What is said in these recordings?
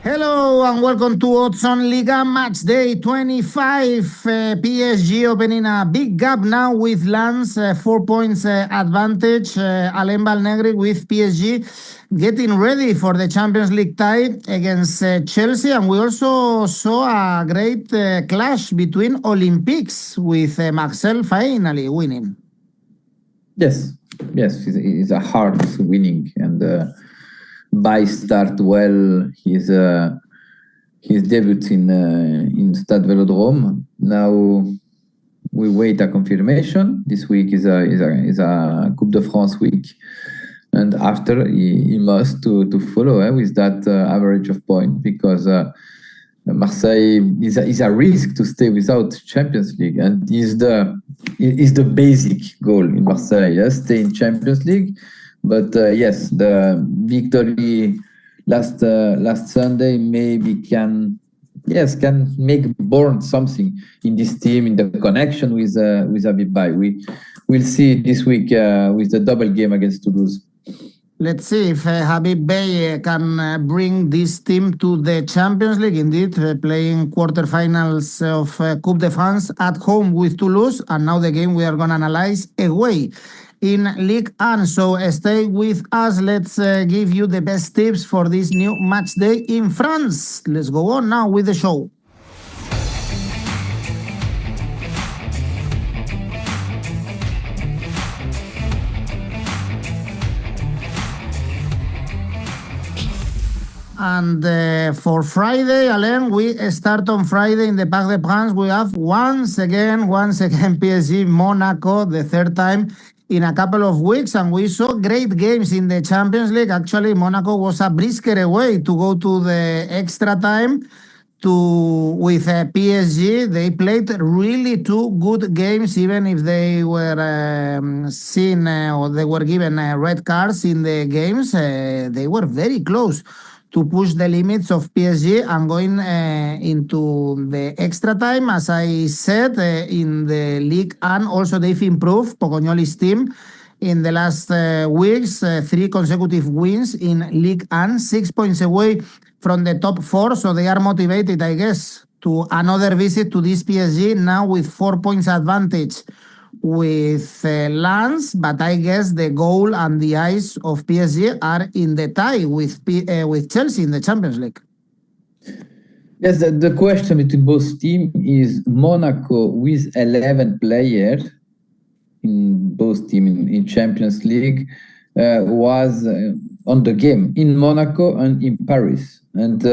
Hello and welcome to Odds on Ligue Matchday 25. PSG opening a big gap now with Lens, 4 points advantage. Alain Valnegri with PSG getting ready for the Champions League tie against Chelsea. And we also saw a great clash between Olympiques with Marseille finally winning. Yes, it's a hard winning, and by start well his debut in Stade Vélodrome. Now we wait a confirmation. This week is a Coupe de France week, and after he must to follow with that average of point, because Marseille is a risk to stay without Champions League, and is the basic goal in Marseille. Yes, stay in Champions League. But yes, the victory last Sunday maybe can make born something in this team, in the connection with 𝗵𝗵𝗿𝗲. We'll see this week with the double game against Toulouse. Let's see if 𝗵𝗵𝗿𝗲 can bring this team to the Champions League. Indeed, playing quarterfinals of Coupe de France at home with Toulouse, and now the game we are going to analyze away in Ligue 1. So stay with us. Let's give you the best tips for this new match day in France. Let's go on now with the show. And for Friday, Alain, we start on Friday in the Parc des Princes. We have once again PSG Monaco, the third time in a couple of weeks, and we saw great games in the Champions League. Actually, Monaco was a brisker away to go to the extra time with PSG. They played really two good games, even if they were seen or they were given red cards in the games. They were very close to push the limits of PSG and going into the extra time. As I said, in the Ligue 1, also they've improved Pocognoli's team in the last weeks. 3 consecutive wins in Ligue 1, 6 points away from the top 4. So they are motivated, I guess, to another visit to this PSG now with 4 points advantage with Lens, but I guess the goal and the eyes of PSG are in the tie with Chelsea in the Champions League. Yes, the question between both teams is Monaco with 11 players in both teams in Champions League was on the game in Monaco and in Paris. And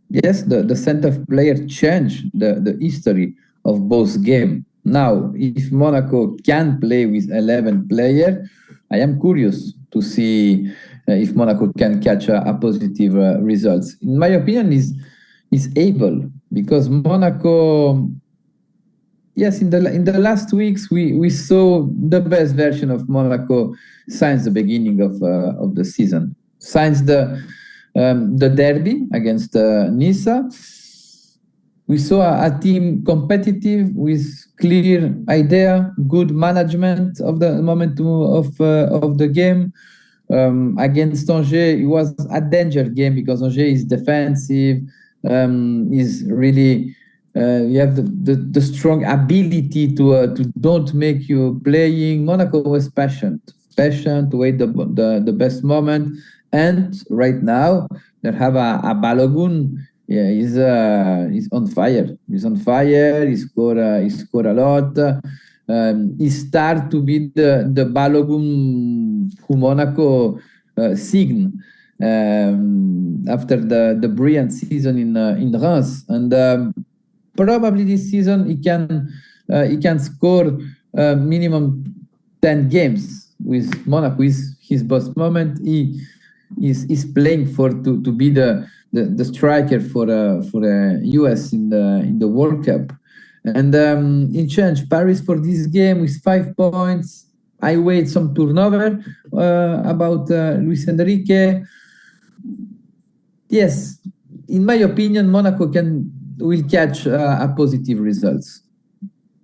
yes, the center player changed the history of both games. Now, if Monaco can play with 11 players, I am curious to see if Monaco can catch a positive results. In my opinion, is able, because Monaco, yes, in the last weeks we saw the best version of Monaco since the beginning of the season, since the derby against Nice. We saw a team competitive with clear idea, good management of the momentum of the game. Against Angers, it was a danger game because Angers is defensive, is really you have the strong ability to don't make you playing. Monaco was patient to wait the best moment, and right now they have a Balogun. Yeah, he's on fire. He's on fire. He scored a lot. He start to be the Balogun who Monaco signed after the brilliant season in Reims, and probably this season he can score minimum 10 games with Monaco. Is his best moment. He is playing to be the striker for US in the World Cup. And in change, Paris for this game with 5 points. I wait some turnover about Luis Enrique. Yes, in my opinion, Monaco will catch a positive results.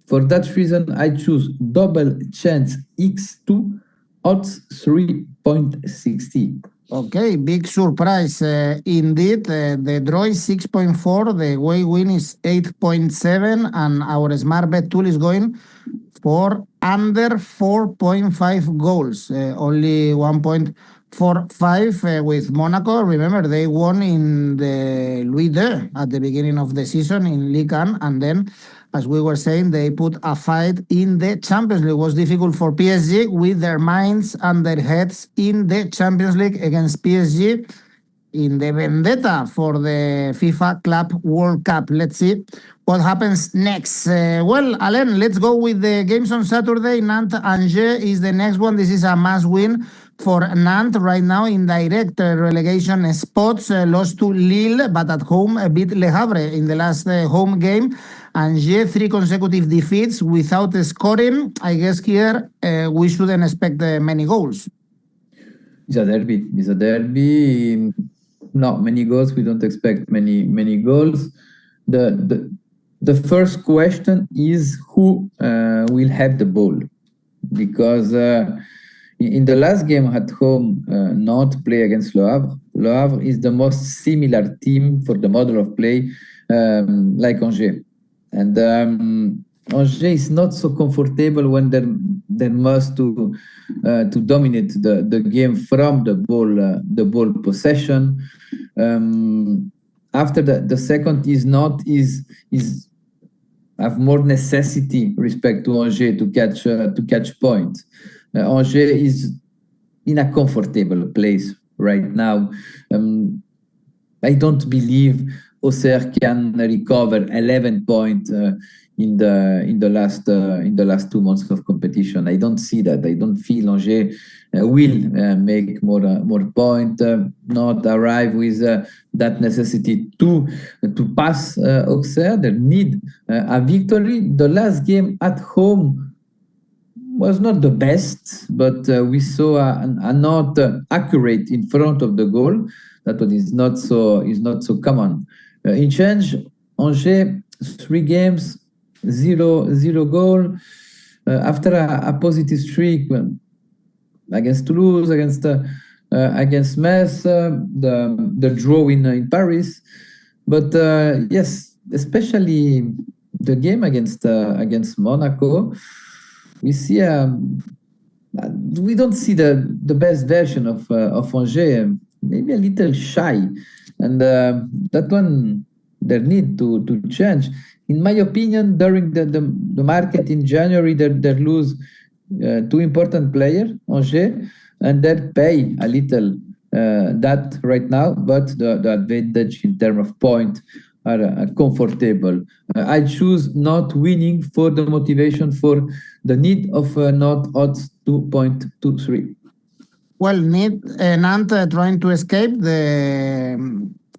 For that reason, I choose double chance X2 odds 3.60. Okay, big surprise indeed. The draw is 6.4, the way win is 8.7, and our smart bet tool is going for under 4.5 goals, only 1.45 with Monaco. Remember, they won in the Ligue at the beginning of the season in Ligue 1, and then, as we were saying, they put a fight in the Champions League. It was difficult for PSG with their minds and their heads in the Champions League against PSG in the vendetta for the FIFA Club World Cup. Let's see what happens next. Well, Alain, let's go with the games on Saturday. Nantes-Angers is the next one. This is a must win for Nantes right now in direct relegation spots. Lost to Lille, but at home beat Le Havre in the last home game. Angers, 3 consecutive defeats without scoring. I guess here we shouldn't expect many goals. It's a derby. It's a derby. Not many goals. We don't expect many goals. The first question is who will have the ball, because in the last game at home, Nantes play against Le Havre. Le Havre is the most similar team for the model of play, like Angers. And Angers is not so comfortable when they must to dominate the game from the ball possession. After the second is have more necessity respect to Angers to catch points. Angers is in a comfortable place right now. I don't believe Auxerre can recover 11 points in the last 2 months of competition. I don't see that. I don't feel Angers will make more point, not arrive with that necessity to pass Auxerre. They need a victory. The last game at home was not the best, but we saw a not accurate in front of the goal. That one is not so common. In change, Angers 3 games, zero goal. After a positive streak against Toulouse, against Metz, the draw in Paris, but yes, especially the game against Monaco, we see we don't see the best version of Angers. Maybe a little shy, and that one they need to change. In my opinion, during the market in January, they lose 2 important players, Angers, and they pay a little that right now, but the advantage in terms of point are comfortable. I choose not winning for the motivation, for the need of not odds 2.23. Well, Nantes trying to escape the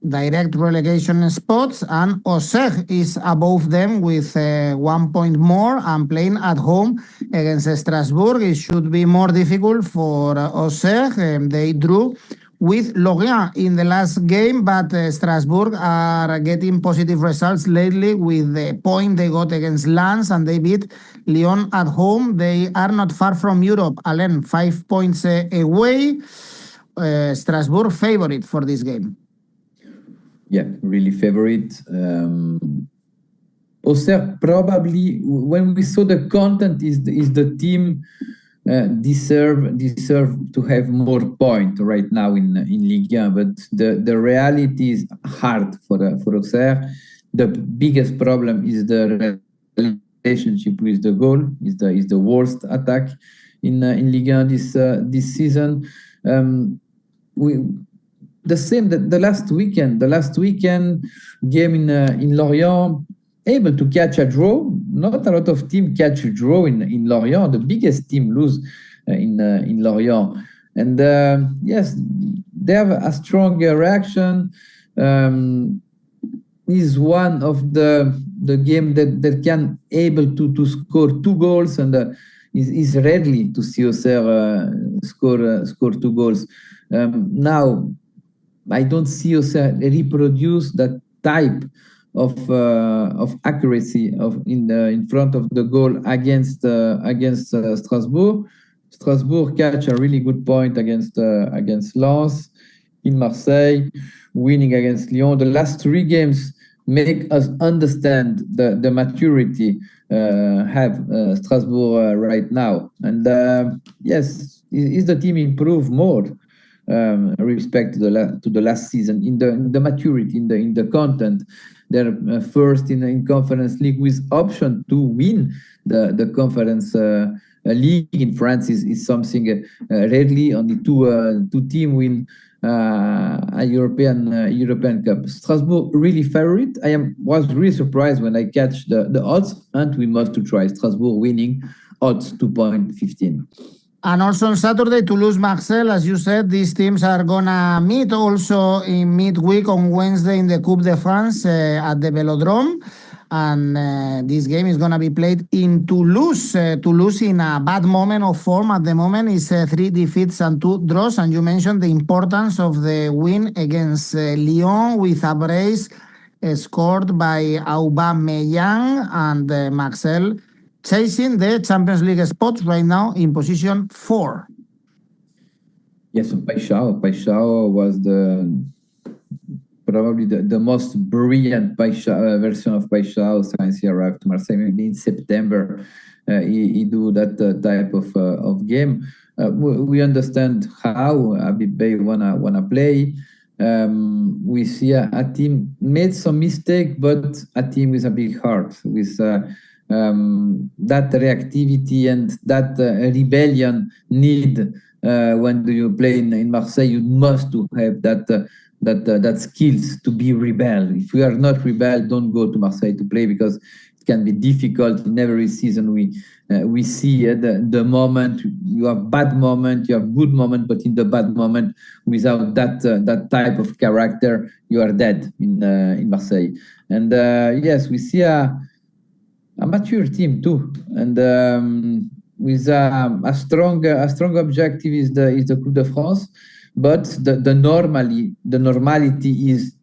direct relegation spots, and Auxerre is above them with 1 point more and playing at home against Strasbourg. It should be more difficult for Auxerre. They drew with Lorient in the last game, but Strasbourg are getting positive results lately with the point they got against Lens, and they beat Lyon at home. They are not far from Europe. Alain, 5 points away. Strasbourg favorite for this game. Yeah, really favorite. Auxerre probably, when we saw the content, is the team deserve to have more point right now in Ligue 1, but the reality is hard for Auxerre. The biggest problem is the relationship with the goal. Is the worst attack in Ligue 1 this season. The last weekend game in Lorient, able to catch a draw. Not a lot of teams catch a draw in Lorient. The biggest team lose in Lorient. And yes, they have a strong reaction. Is one of the game that can able to score 2 goals, and is rarely to see Auxerre score 2 goals. Now, I don't see Auxerre reproduce that type of accuracy in front of the goal against Strasbourg. Strasbourg catch a really good point against Lens. in Marseille, winning against Lyon. The last 3 games make us understand the maturity have Strasbourg right now. And yes, is the team improve more respect to the last season in the maturity, in the content. They're first in Conference League with option to win the Conference League in France is something rarely. Only two team win a European Cup. Strasbourg really favorite. Was really surprised when I catch the odds, and we must to try Strasbourg winning odds 2.15. And also on Saturday, Toulouse, Marseille, as you said, these teams are gonna meet also in midweek on Wednesday in the Coupe de France at the Velodrome. And this game is gonna be played in Toulouse. Toulouse in a bad moment of form at the moment is 3 defeats and 2 draws. And you mentioned the importance of the win against Lyon with a brace scored by 𝐬𝐵𝐴𝐵𝐿 and Marseille chasing the Champions League spot right now in position 4. Yes, so 𝗵𝐿 was probably the most brilliant version of 𝗵𝐿 since he arrived to Marseille. Maybe in September, he do that type of game. We understand how 𝗵𝐿 wanna play. We see a team made some mistake, but a team with a big heart, with that reactivity and that rebellion need. When do you play in Marseille, you must to have that skills to be rebel. If we are not rebel, don't go to Marseille to play, because it can be difficult. In every season we see the moment you have bad moment, you have good moment, but in the bad moment, without that type of character, you are dead in Marseille. And yes, we see a mature team too, and with a strong objective is the Coupe de France, but the normality is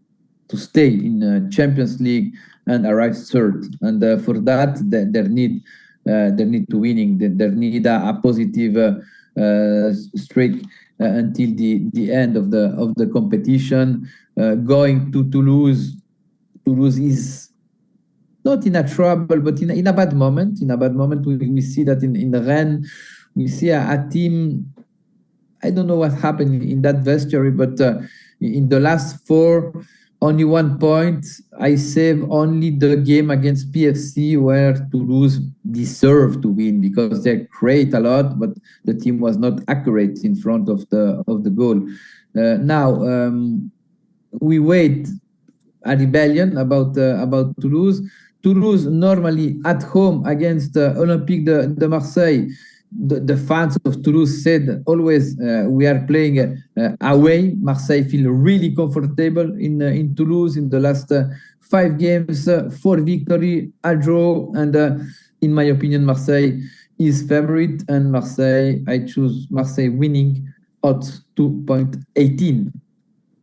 to stay in the Champions League and arrive third, and for that they need to winning. They need a positive streak until the end of the competition. Going to Toulouse is not in a trouble, but in a bad moment. In a bad moment, we see that in the Rennes, we see a team. I don't know what happened in that vestiary, but in the last 4, only 1 point. I save only the game against PFC, where Toulouse deserved to win because they create a lot, but the team was not accurate in front of the goal. Now we wait a rebellion about Toulouse. Toulouse normally at home against Olympique de Marseille. The fans of Toulouse said always we are playing away. Marseille feel really comfortable in Toulouse in the last 5 games, 4 victory, a draw, and in my opinion, Marseille is favorite, and I choose Marseille winning odds 2.18.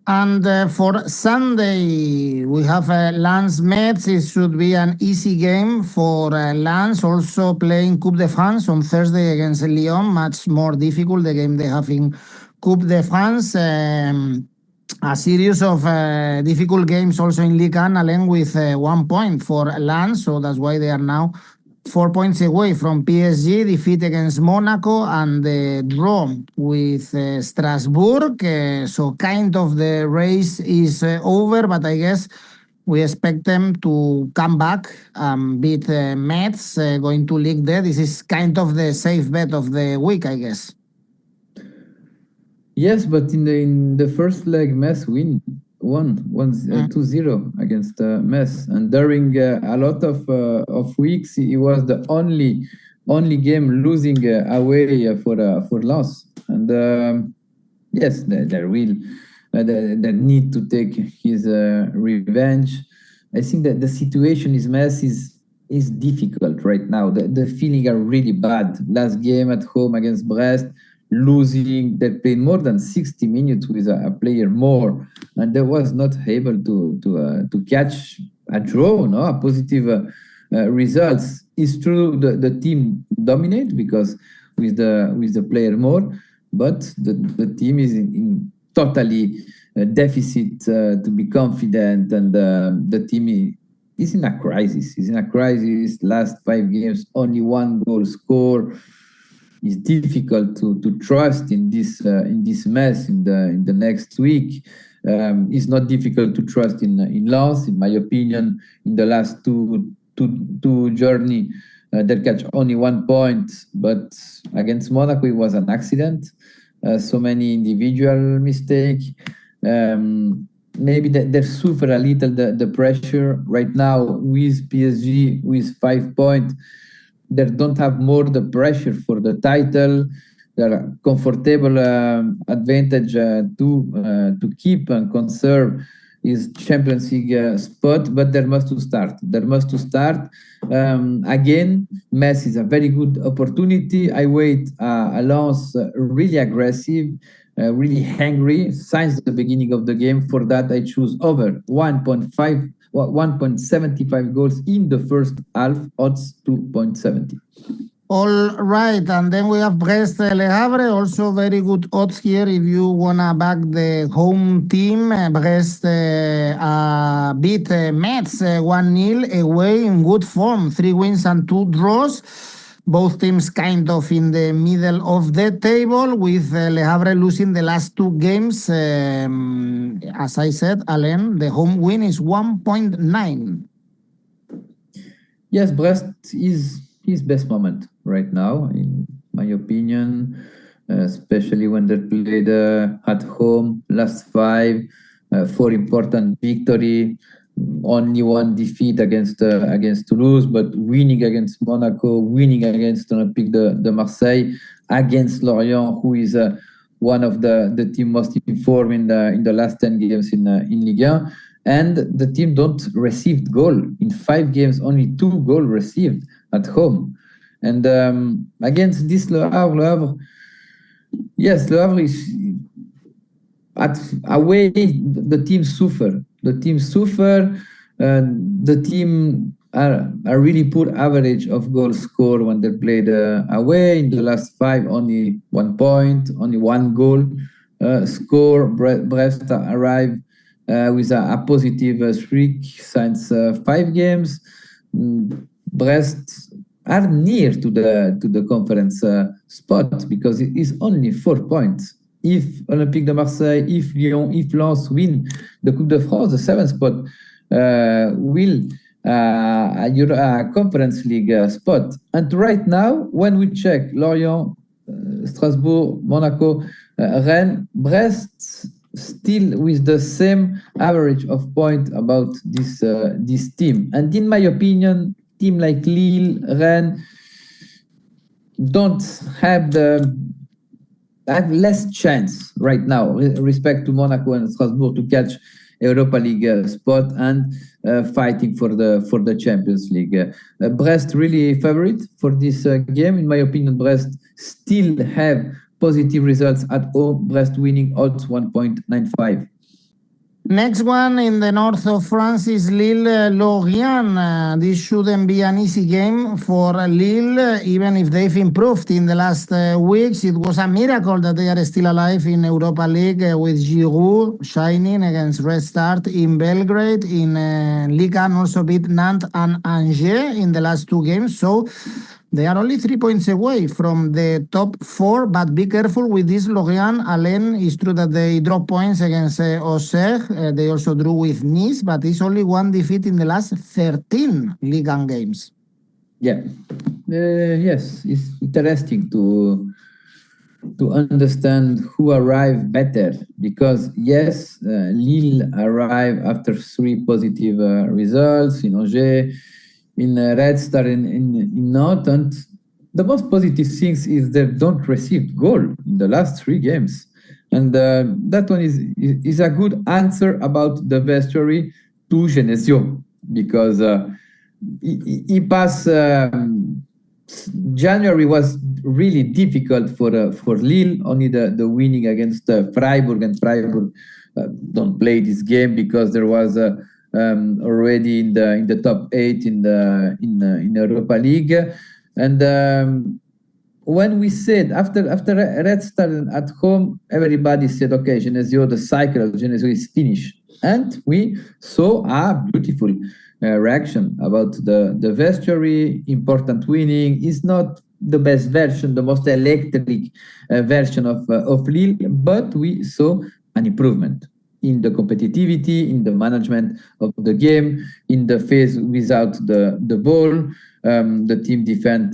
And for Sunday, we have Lens Metz. It should be an easy game for Lens, also playing Coupe de France on Thursday against Lyon, much more difficult, the game they have in Coupe de France. A series of difficult games also in Ligue 1, Alain, with 1 point for Lens, so that's why they are now 4 points away from PSG, defeat against Monaco, and the draw with Strasbourg. So kind of the race is over, but I guess we expect them to come back and beat Metz, going to Ligue 2. This is kind of the safe bet of the week, I guess. Yes, but in the first leg, Metz won 2-0 against Metz, and during a lot of weeks, it was the only game losing away for loss. And yes, they need to take his revenge. I think that the situation is Metz is difficult right now. The feeling are really bad. Last game at home against Brest, losing, they played more than 60 minutes with a player more, and they was not able to catch a draw, a positive results. It's true the team dominate because with the player more, but the team is in totally deficit to be confident, and the team is in a crisis. Is in a crisis. Last 5 games, only 1 goal score. It's difficult to trust in this mess in the next week. It's not difficult to trust in Lens, in my opinion. In the last two journey, they catch only 1 point, but against Monaco it was an accident. So many individual mistakes. Maybe they suffer a little the pressure right now with PSG with 5 points. They don't have more the pressure for the title. They're comfortable advantage to keep and conserve his Champions League spot, but there must to start. Again, Metz is a very good opportunity. I wait Lens really aggressive, really hungry since the beginning of the game. For that, I choose over 1.75 goals in the first half, odds 2.70. All right, and then we have Brest Le Havre, also very good odds here if you wanna back the home team. Brest beat Metz 1-0 away in good form, 3 wins and 2 draws. Both teams kind of in the middle of the table, with Le Havre losing the last 2 games. As I said, Alain, the home win is 1.9. Yes, Brest is his best moment right now, in my opinion, especially when they played at home. Last 5, 4 important victory, only 1 defeat against Toulouse, but winning against Monaco, winning against 𝗀𝗵𝗄 de Marseille, against Lorient, who is one of the team most informed in the last 10 games in Ligue 1. And the team don't receive goal. In 5 games, only 2 goals received at home. And against this Le Havre, yes, Le Havre is away. The team suffer. The team are really poor average of goal score when they played away. In the last 5, only 1 point, only 1 goal score. Brest arrived with a positive streak since 5 games. Brest are near to the conference spot because it is only 4 points. If 𝗀𝗵𝗄 de Marseille, if Lyon, if Lens win the Coupe de France, the 7th spot will a Conference League spot. And right now, when we check Lorient, Strasbourg, Monaco, Rennes, Brest still with the same average of point about this team. And in my opinion, team like Lille, Rennes don't have less chance right now respect to Monaco and Strasbourg to catch Europa League spot and fighting for the Champions League. Brest really favorite for this game. In my opinion, Brest still have positive results at home. Brest winning odds 1.95. Next one in the north of France is Lille-Lorient. This shouldn't be an easy game for Lille, even if they've improved in the last weeks. It was a miracle that they are still alive in Europa League with Giroud shining against Red Start in Belgrade. In Ligue 1 also beat Nantes and Angers in the last 2 games. So they are only 3 points away from the top 4, but be careful with this Lorient. Alain, it's true that they drop points against Auxerre. They also drew with Nice, but it's only 1 defeat in the last 13 Ligue 1 games. Yeah, yes, it's interesting to understand who arrived better, because yes, Lille arrived after 3 positive results in Angers, in Red Star, in Nantes, and the most positive things is they don't receive goal in the last 3 games, and that one is a good answer about the vestiary to 𝐜𝐵𝐺, because he passed. January was really difficult for Lille. Only the winning against Freiburg, and Freiburg don't play this game because there was already in the top 8 in Europa League, and when we said after Red started at home, everybody said, okay, 𝐜𝐵𝐴, the cycle of 𝐜𝐵𝐴 is finished. And we saw a beautiful reaction about the vestiary, important winning. Is not the best version, the most electric version of Lille, but we saw an improvement in the competitivity, in the management of the game, in the phase without the ball. The team defend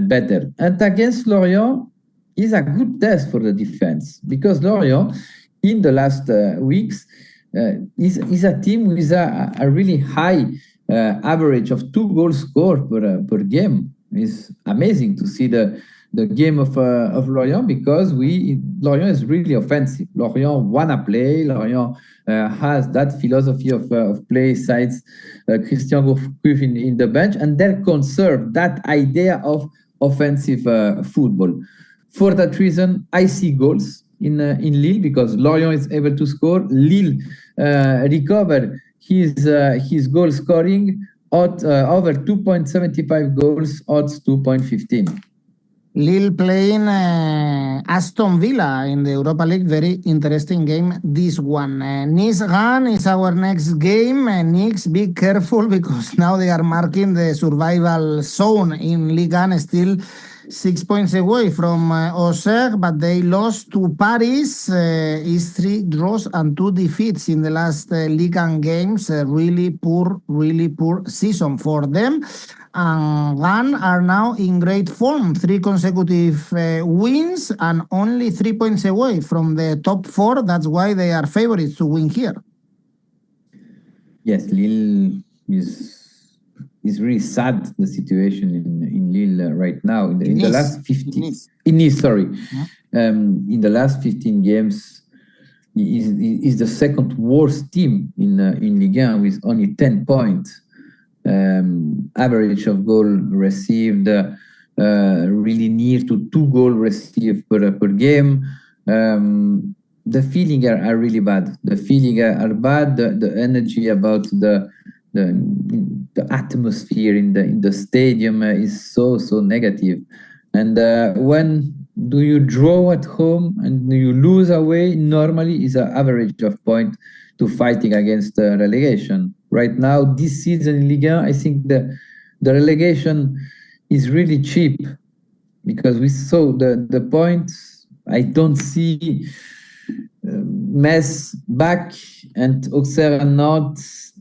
better. And against Lorient is a good test for the defense, because Lorient, in the last weeks, is a team with a really high average of 2 goals scored per game. It's amazing to see the game of Lorient, because Lorient is really offensive. Lorient wanna play. Lorient has that philosophy of play sides 𝐋𝐞𝐭'𝐬 in the bench, and they conserve that idea of offensive football. For that reason, I see goals in Lille, because Lorient is able to score. Lille recover his goal scoring at over 2.75 goals, odds 2.15. Lille playing Aston Villa in the Europa League. Very interesting game, this one. Nice-Rennes is our next game. Nice, be careful, because now they are marking the survival zone in Ligue 1, still 6 points away from Auxerre, but they lost to Paris. Is 3 draws and 2 defeats in the last Ligue 1 games. Really poor season for them. And Rennes are now in great form, 3 consecutive wins and only 3 points away from the top 4. That's why they are favorites to win here. Yes, Lille is really sad, the situation in Lille right now. In the last 15, in Nice, sorry. Yeah. In the last 15 games, is the second worst team in Ligue 1 with only 10 points. Average of goal received really near to 2 goals received per game. The feeling are really bad. The feeling are bad. The energy about the atmosphere in the stadium is so negative. And when do you draw at home and you lose away, normally is an average of point to fighting against relegation. Right now, this season in Ligue 1, I think the relegation is really cheap, because we saw the points. I don't see Metz back and Auxerre and Nantes.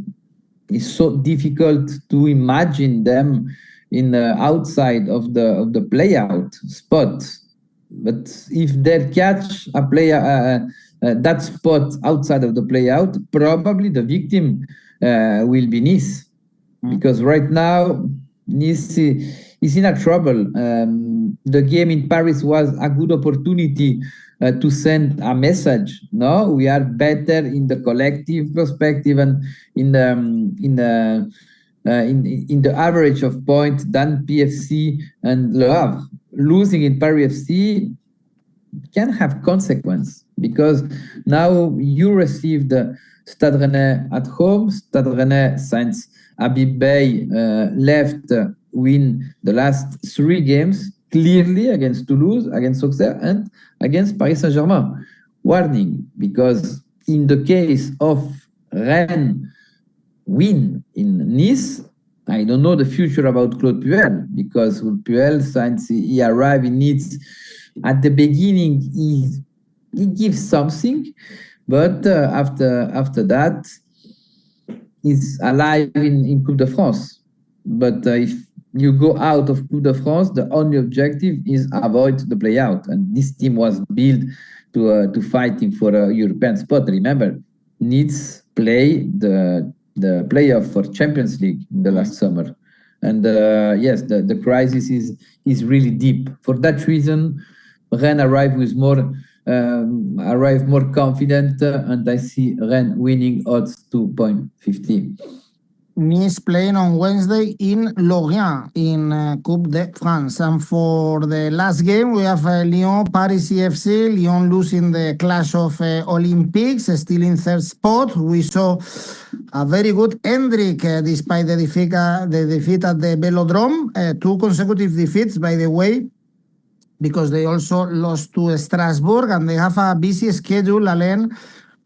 It's so difficult to imagine them in outside of the play-out spot. But if they catch a player that spot outside of the play-out, probably the victim will be Nice, because right now Nice is in a trouble. The game in Paris was a good opportunity to send a message. No, we are better in the collective perspective and in the average of points than PFC and Le Havre. Losing in Paris FC can have consequence, because now you receive the Stade Rennais at home. Stade Rennais, since 𝐵𝐵𝐴 left, win the last 3 games clearly against Toulouse, against Auxerre, and against Paris Saint-Germain. Warning, because in the case of Rennes win in Nice, I don't know the future about Claude Puel, because Puel, since he arrived in Nice, at the beginning he gives something, but after that, he's alive in Coupe de France. But if you go out of Coupe de France, the only objective is avoid the play-out. And this team was built to fighting for a European spot. Remember, Nice play the playoff for Champions League in the last summer. And yes, the crisis is really deep. For that reason, Rennes arrived more confident, and I see Rennes winning odds 2.50. Nice playing on Wednesday in Lorient in Coupe de France. And for the last game, we have Lyon, Paris CFC. Lyon losing the clash of Olympics, still in 3rd spot. We saw a very good Hendrick despite the defeat at the Velodrome. 2 consecutive defeats, by the way. because they also lost to Strasbourg, and they have a busy schedule, Alain,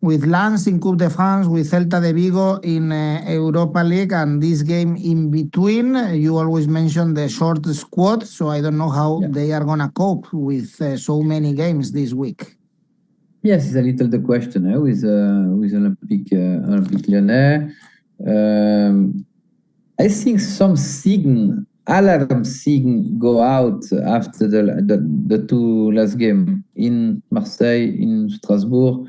with Lens in Coupe de France, with 𝐿𝐵𝗲𝗿𝗍 in Europa League, and this game in between. You always mention the short squad, so I don't know how they are going to cope with so many games this week. Yes, it's a little the question with Olympique Lyonnais. I think some alarm signal go out after the two last games in Marseille, in Strasbourg.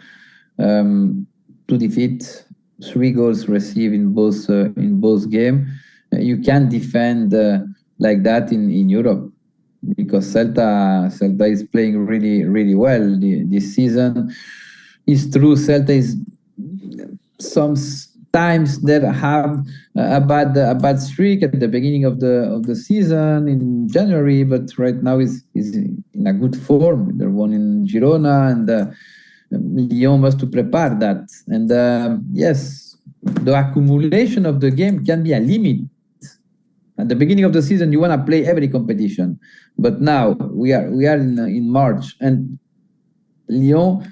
2 defeats, 3 goals received in both games. You can't defend like that in Europe, because Celta is playing really, really well this season. It's true, Celta is sometimes that have a bad streak at the beginning of the season in January, but right now is in a good form. They won in Girona, and Lyon must to prepare that. And yes, the accumulation of the game can be a limit. At the beginning of the season, you want to play every competition, but now we are in March, and Lyon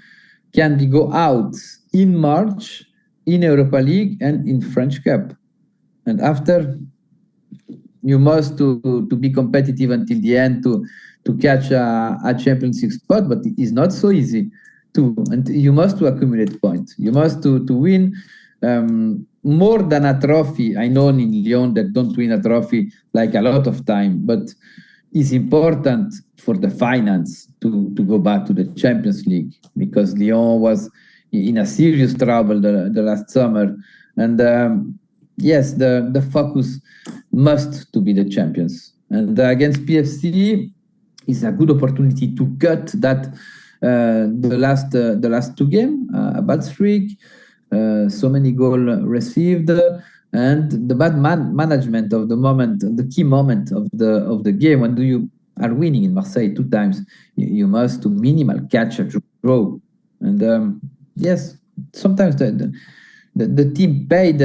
can go out in March in Europa League and in French Cup, and after you must to be competitive until the end to catch a Champions League spot, but it's not so easy. And you must to accumulate points. You must to win more than a trophy. I know in Lyon that don't win a trophy like a lot of time, but it's important for the finance to go back to the Champions League, because Lyon was in a serious trouble the last summer. And yes, the focus must to be the champions. And against PFC is a good opportunity to cut that. The last 2 games, a bad streak, so many goals received, and the bad management of the moment, the key moment of the game. When you are winning in Marseille 2 times, you must to minimal catch a draw. And yes, sometimes the team paid.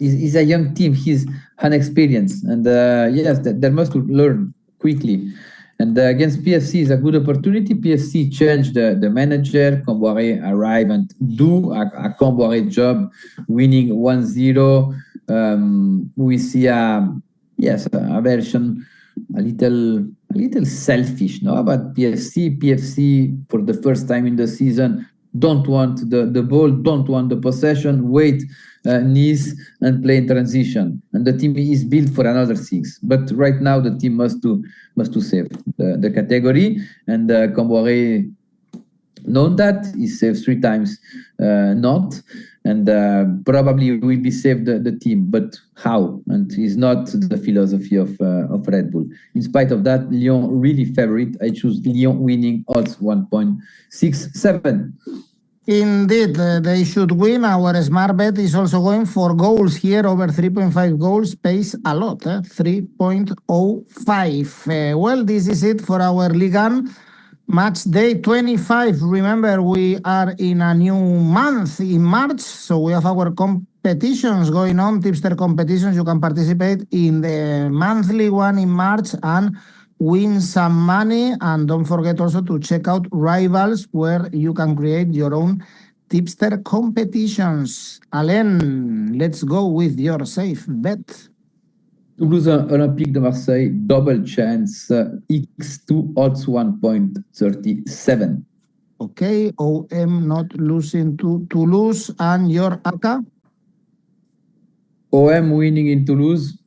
Is a young team. He's inexperienced, and yes, they must learn quickly. And against PFC is a good opportunity. PFC changed the manager. 𝐿𝐵𝗿𝗍𝗀 arrived and do a 𝐿𝐵𝗿𝗍 job, winning 1-0. We see a version a little selfish, no? But PFC for the first time in the season don't want the ball, don't want the possession, wait, knees and play in transition. And the team is built for another 6. But right now the team must to save the category. And 𝐿𝐵𝗿𝗍𝗀 known that he saved 3 times Nantes, and probably will be saved the team, but how? And it's not the philosophy of Red Bull. In spite of that, Lyon really favorite. I choose Lyon winning odds 1.67. Indeed, they should win. Our smart bet is also going for goals here. Over 3.5 goals pays a lot, 3.05. Well, this is it for our Ligue 1 match day 25. Remember, we are in a new month in March, so we have our competitions going on, tipster competitions. You can participate in the monthly one in March and win some money. And don't forget also to check out Rivals, where you can create your own tipster competitions. Alain, let's go with your safe bet. Toulouse Olympique de Marseille, double chance, X2 odds 1.37. Okay, OM not losing to Toulouse. And your ACCA? OM winning in Toulouse,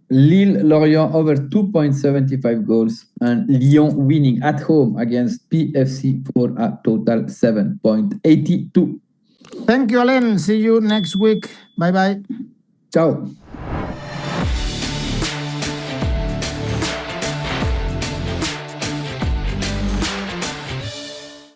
Lille Lorient over 2.75 goals, and Lyon winning at home against PFC for a total 7.82. Thank you, Alain. See you next week. Bye-bye. Ciao.